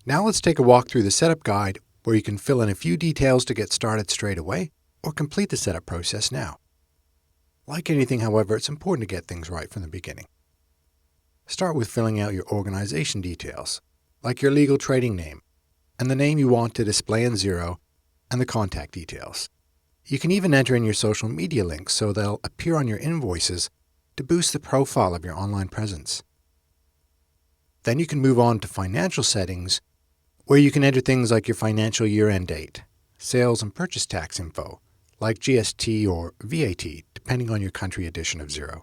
Now let's take a walk through the setup guide where you can fill in a few details to get started straight away or complete the setup process now. Like anything, however, it's important to get things right from the beginning. Start with filling out your organization details, like your legal trading name and the name you want to display in Xero and the contact details. You can even enter in your social media links so they'll appear on your invoices to boost the profile of your online presence. Then you can move on to financial settings, where you can enter things like your financial year-end date, sales and purchase tax info, like GST or VAT, depending on your country edition of Xero.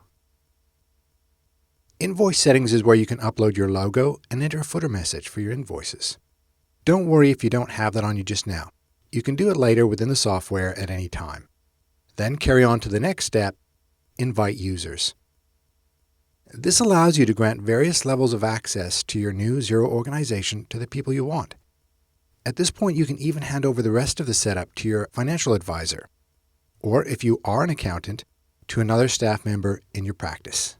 Invoice settings is where you can upload your logo and enter a footer message for your invoices. Don't worry if you don't have that on you just now. You can do it later within the software at any time. Then carry on to the next step, invite users. This allows you to grant various levels of access to your new Xero organization to the people you want. At this point, you can even hand over the rest of the setup to your financial advisor, or if you are an accountant, to another staff member in your practice.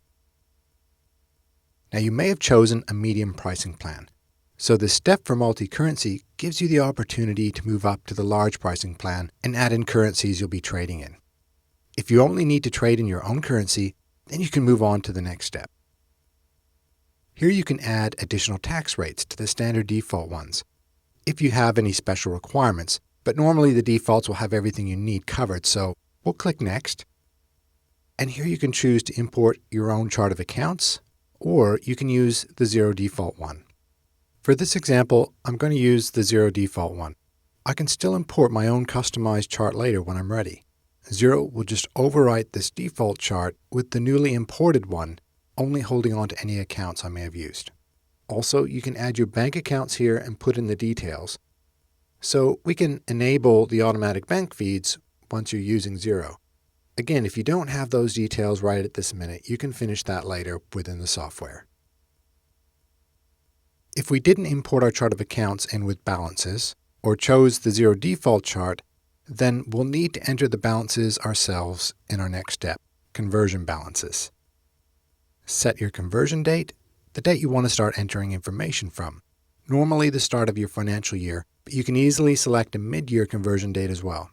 Now, you may have chosen a medium pricing plan, so this step for multi-currency gives you the opportunity to move up to the large pricing plan and add in currencies you'll be trading in. If you only need to trade in your own currency, then you can move on to the next step. Here you can add additional tax rates to the standard default ones, if you have any special requirements, but normally the defaults will have everything you need covered, so we'll click Next. And here you can choose to import your own chart of accounts, or you can use the Xero default one. For this example, I'm going to use the Xero default one. I can still import my own customized chart later when I'm ready. Xero will just overwrite this default chart with the newly imported one, only holding on to any accounts I may have used. Also, you can add your bank accounts here and put in the details. So we can enable the automatic bank feeds once you're using Xero. Again, if you don't have those details right at this minute, you can finish that later within the software. If we didn't import our chart of accounts in with balances, or chose the Xero default chart, then we'll need to enter the balances ourselves in our next step, conversion balances. Set your conversion date, the date you want to start entering information from, normally the start of your financial year, but you can easily select a mid-year conversion date as well.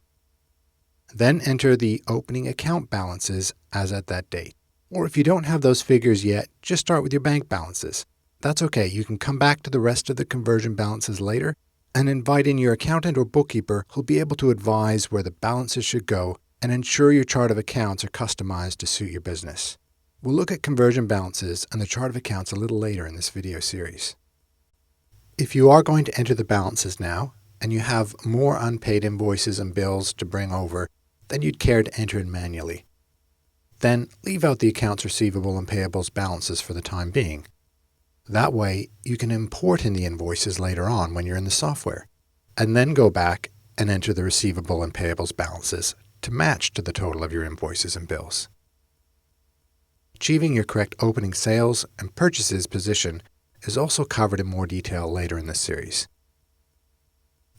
Then enter the opening account balances as at that date. Or if you don't have those figures yet, just start with your bank balances. That's okay, you can come back to the rest of the conversion balances later and invite in your accountant or bookkeeper who'll be able to advise where the balances should go and ensure your chart of accounts are customized to suit your business. We'll look at conversion balances and the chart of accounts a little later in this video series. If you are going to enter the balances now, and you have more unpaid invoices and bills to bring over than you'd care to enter in manually, then leave out the accounts receivable and payables balances for the time being. That way, you can import in the invoices later on when you're in the software, and then go back and enter the receivable and payables balances to match to the total of your invoices and bills. Achieving your correct opening sales and purchases position is also covered in more detail later in this series.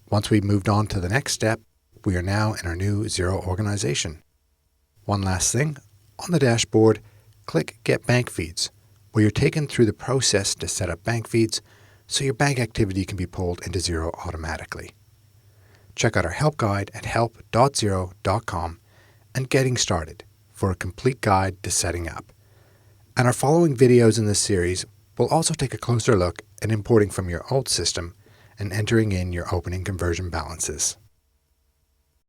Once we've moved on to the next step, we are now in our new Xero organization. One last thing, on the dashboard, click Get Bank Feeds, where you're taken through the process to set up bank feeds so your bank activity can be pulled into Xero automatically. Check out our help guide at help.xero.com and Getting Started for a complete guide to setting up. And our following videos in this series will also take a closer look at importing from your old system and entering in your opening conversion balances.